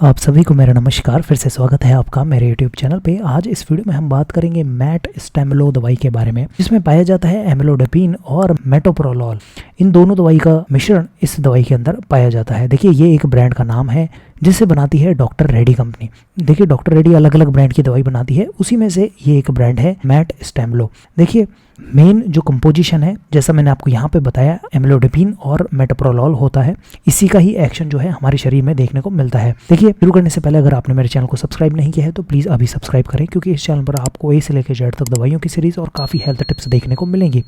आप सभी को मेरा नमस्कार। फिर से स्वागत है आपका मेरे YouTube चैनल पे। आज इस वीडियो में हम बात करेंगे मैट स्टेमलो दवाई के बारे में, जिसमें पाया जाता है एम्लोडेपिन और मेटोप्रोलोल। इन दोनों दवाई का मिश्रण इस दवाई के अंदर पाया जाता है। देखिए, ये एक ब्रांड का नाम है जिसे बनाती है डॉक्टर रेड्डी कंपनी। देखिए, डॉक्टर रेड्डी अलग अलग ब्रांड की दवाई बनाती है, उसी में से ये एक ब्रांड है मैट स्टेमलो। देखिए, मेन जो कंपोजिशन है, जैसा मैंने आपको यहाँ पे बताया, एम्लोडेपिन और मेटोप्रोलोल होता है। इसी का ही एक्शन जो है हमारे शरीर में देखने को मिलता है। देखिए, शुरू करने से पहले अगर आपने मेरे चैनल को सब्सक्राइब नहीं किया है तो प्लीज़ अभी सब्सक्राइब करें, क्योंकि इस चैनल पर आपको ए से लेकर जेड तक दवाइयों की सीरीज और काफ़ी हेल्थ टिप्स देखने को मिलेंगी।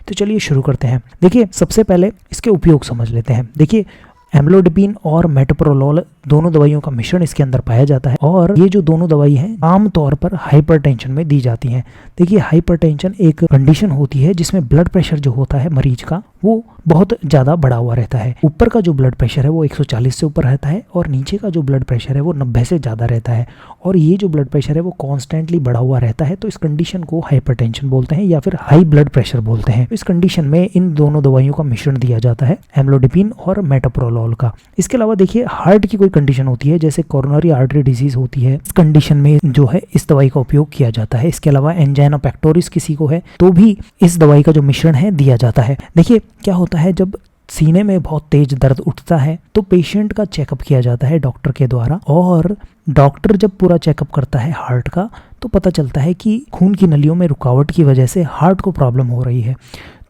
तो चलिए शुरू करते हैं। देखिए, सबसे पहले इसके उपयोग समझ लेते हैं। देखिए, एम्लोडेपिन और मेटोप्रोलोल दोनों दवाइयों का मिश्रण इसके अंदर पाया जाता है, और ये जो दोनों दवाई हैं आमतौर पर हाइपरटेंशन में दी जाती हैं। देखिए, हाइपरटेंशन एक कंडीशन होती है जिसमें ब्लड प्रेशर जो होता है मरीज का वो बहुत ज़्यादा बढ़ा हुआ रहता है। ऊपर का जो ब्लड प्रेशर है वो 140 से ऊपर रहता है, और नीचे का जो ब्लड प्रेशर है वो 90 से ज़्यादा रहता है। और ये जो ब्लड प्रेशर है वो कॉन्स्टेंटली बढ़ा हुआ रहता है। तो इस कंडीशन को हाइपरटेंशन बोलते हैं या फिर हाई ब्लड प्रेशर बोलते हैं। इस कंडीशन में इन दोनों दवाइयों का मिश्रण दिया जाता है, एम्लोडेपिन और मेटोप्रोलोल का। इसके अलावा देखिए, हार्ट की कोई कंडीशन होती है, जैसे कोरोनरी आर्टरी डिजीज होती है, इस कंडीशन में जो है इस दवाई का उपयोग किया जाता है। इसके अलावा एंजाइना पेक्टोरिस किसी को है तो भी इस दवाई का जो मिश्रण है दिया जाता है। देखिए, क्या होता है, जब सीने में बहुत तेज दर्द उठता है तो पेशेंट का चेकअप किया जाता है डॉक्टर के द्वारा, और डॉक्टर जब पूरा चेकअप करता है हार्ट का तो पता चलता है कि खून की नलियों में रुकावट की वजह से हार्ट को प्रॉब्लम हो रही है।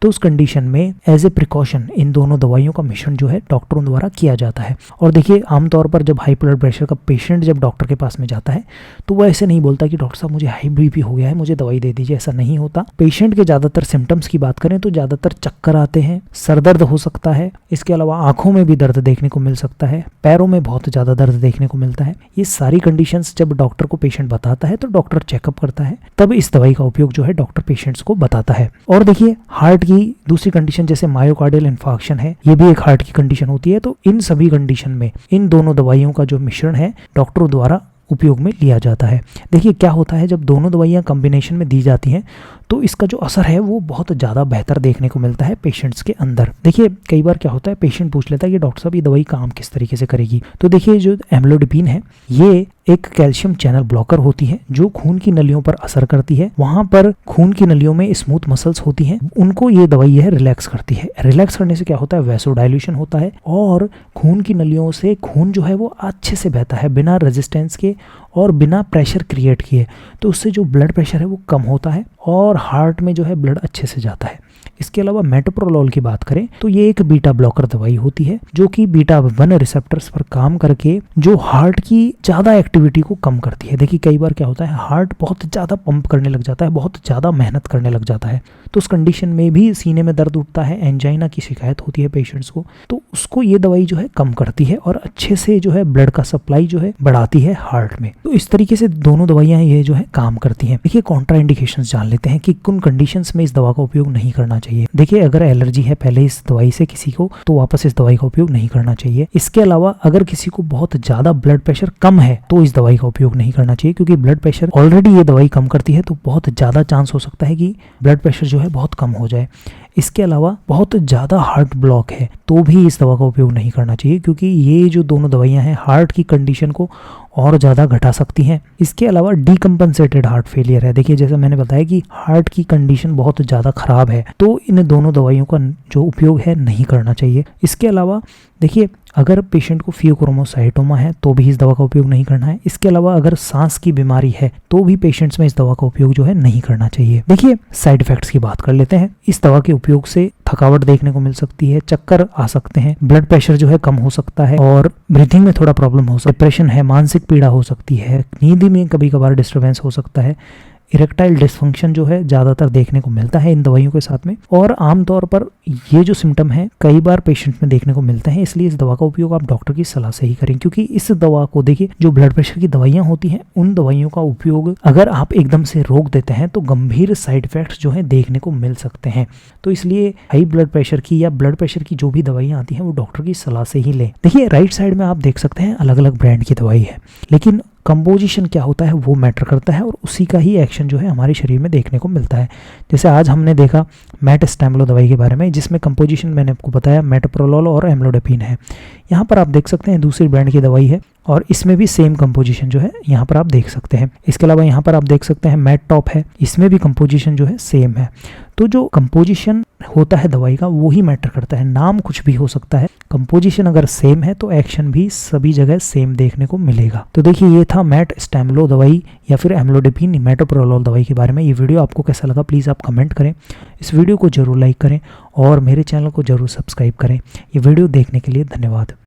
तो उस कंडीशन में एज ए प्रिकॉशन इन दोनों दवाइयों का मिश्रण जो है डॉक्टरों द्वारा किया जाता है। और देखिए, आमतौर पर जब हाई ब्लड प्रेशर का पेशेंट जब डॉक्टर के पास में जाता है तो वो ऐसे नहीं बोलता कि डॉक्टर साहब मुझे हाई बीपी हो गया है, मुझे दवाई दे दीजिए। ऐसा नहीं होता। पेशेंट के ज़्यादातर सिम्टम्स की बात करें तो ज़्यादातर चक्कर आते हैं, सर दर्द हो सकता है, इसके अलावा आंखों में भी दर्द देखने को मिल सकता है, पैरों में बहुत ज़्यादा दर्द देखने को मिलता है। ये सारी कंडीशंस जब डॉक्टर को पेशेंट बताता है तो डॉक्टर चेकअप करता है, तब इस दवाई का उपयोग जो है डॉक्टर पेशेंट्स को बताता है। और देखिए, हार्ट की दूसरी कंडीशन जैसे मायोकार्डियल इन्फार्क्शन है, ये भी एक हार्ट की कंडीशन होती है। तो इन सभी कंडीशन में इन दोनों दवाइयों का जो मिश्रण है डॉक्टरों द्वारा उपयोग में लिया जाता है। देखिए, क्या होता है, जब दोनों दवाइयां कॉम्बिनेशन में दी जाती हैं तो इसका जो असर है वो बहुत ज़्यादा बेहतर देखने को मिलता है पेशेंट्स के अंदर। देखिए, कई बार क्या होता है, पेशेंट पूछ लेता है कि डॉक्टर साहब ये दवाई काम किस तरीके से करेगी। तो देखिए, जो एम्लोडेपिन है ये एक कैल्शियम चैनल ब्लॉकर होती है जो खून की नलियों पर असर करती है। वहां पर खून की नलियों में स्मूथ मसल्स होती हैं, उनको ये दवाई है रिलैक्स करती है। रिलैक्स करने से क्या होता है, वैसोडाइल्यूशन होता है और खून की नलियों से खून जो है वो अच्छे से बहता है, बिना रेजिस्टेंस के और बिना प्रेशर क्रिएट किए। तो उससे जो ब्लड प्रेशर है वो कम होता है और हार्ट में जो है ब्लड अच्छे से जाता है। इसके अलावा मेटोप्रोलोल की बात करें तो ये एक बीटा ब्लॉकर दवाई होती है जो कि बीटा 1 रिसेप्टर्स पर काम करके जो हार्ट की ज़्यादा एक्टिविटी को कम करती है। देखिए, कई बार क्या होता है, हार्ट बहुत ज़्यादा पंप करने लग जाता है, बहुत ज़्यादा मेहनत करने लग जाता है, तो उस कंडीशन में भी सीने में दर्द उठता है, एंजाइना की शिकायत होती है पेशेंट्स को, तो उसको ये दवाई जो है कम करती है और अच्छे से जो है ब्लड का सप्लाई जो है बढ़ाती है हार्ट में। तो इस तरीके से दोनों दवाइयाँ ये जो है काम करती हैं। देखिए, कॉन्ट्राइंडिकेशंस जान लेते हैं कि किन कंडीशंस में इस दवा का उपयोग नहीं करना चाहिए। देखिए, अगर एलर्जी है पहले इस दवाई से किसी को, तो वापस इस दवाई का उपयोग नहीं करना चाहिए। इसके अलावा अगर किसी को बहुत ज़्यादा ब्लड प्रेशर कम है तो इस दवाई का उपयोग नहीं करना चाहिए, क्योंकि ब्लड प्रेशर ऑलरेडी ये दवाई कम करती है, तो बहुत ज़्यादा चांस हो सकता है कि ब्लड प्रेशर जो है बहुत कम हो जाए। इसके अलावा बहुत ज़्यादा हार्ट ब्लॉक है तो भी इस दवा का उपयोग नहीं करना चाहिए, क्योंकि ये जो दोनों दवाइयां हैं हार्ट की कंडीशन को और ज़्यादा घटा सकती हैं। इसके अलावा डीकम्पनसेटेड हार्ट फेलियर है। देखिए, जैसे मैंने बताया कि हार्ट की कंडीशन बहुत ज़्यादा ख़राब है तो इन दोनों दवाइयों का जो उपयोग है नहीं करना चाहिए। इसके अलावा देखिए, अगर पेशेंट को फियोक्रोमोसाइटोमा है तो भी इस दवा का उपयोग नहीं करना है। इसके अलावा अगर सांस की बीमारी है तो भी पेशेंट्स में इस दवा का उपयोग जो है नहीं करना चाहिए। देखिए, साइड इफेक्ट्स की बात कर लेते हैं। इस दवा के उपयोग से थकावट देखने को मिल सकती है, चक्कर आ सकते हैं, ब्लड प्रेशर जो है कम हो सकता है और ब्रीथिंग में थोड़ा प्रॉब्लम हो सकता है, डिप्रेशन है, मानसिक पीड़ा हो सकती है, नींद में कभी कभार डिस्टर्बेंस हो सकता है, इरेक्टाइल डिसफंक्शन जो है ज़्यादातर देखने को मिलता है इन दवाइयों के साथ में। और आमतौर पर ये जो सिम्टम है कई बार पेशेंट में देखने को मिलते हैं, इसलिए इस दवा का उपयोग आप डॉक्टर की सलाह से ही करें, क्योंकि इस दवा को देखिए, जो ब्लड प्रेशर की दवाइयाँ होती हैं उन दवाइयों का उपयोग अगर आप एकदम से रोक देते हैं तो गंभीर साइड इफेक्ट्स जो है देखने को मिल सकते हैं। तो इसलिए हाई ब्लड प्रेशर की या ब्लड प्रेशर की जो भी दवाइयाँ आती हैं वो डॉक्टर की सलाह से ही लें। देखिए, राइट साइड में आप देख सकते हैं अलग अलग ब्रांड की दवाई है, लेकिन कंपोजिशन क्या होता है वो मैटर करता है और उसी का ही एक्शन जो है हमारे शरीर में देखने को मिलता है। जैसे आज हमने देखा मैट स्टेमलो दवाई के बारे में, जिसमें कंपोजिशन मैंने आपको बताया मेटोप्रोलोल और एम्लोडेपिन है। यहाँ पर आप देख सकते हैं दूसरी ब्रांड की दवाई है और इसमें भी सेम कंपोजिशन जो है यहाँ पर आप देख सकते हैं। इसके अलावा यहाँ पर आप देख सकते हैं मैट टॉप है, इसमें भी कंपोजिशन जो है सेम है। तो जो कंपोजिशन होता है दवाई का वो ही मैटर करता है, नाम कुछ भी हो सकता है, कंपोजिशन अगर सेम है तो एक्शन भी सभी जगह सेम देखने को मिलेगा। तो देखिए ये था मैट स्टेमलो दवाई या फिर एम्लोडेपिन मेटोप्रोलोल दवाई के बारे में। ये वीडियो आपको कैसा लगा प्लीज़ आप कमेंट करें, इस वीडियो को जरूर लाइक करें और मेरे चैनल को जरूर सब्सक्राइब करें। ये वीडियो देखने के लिए धन्यवाद।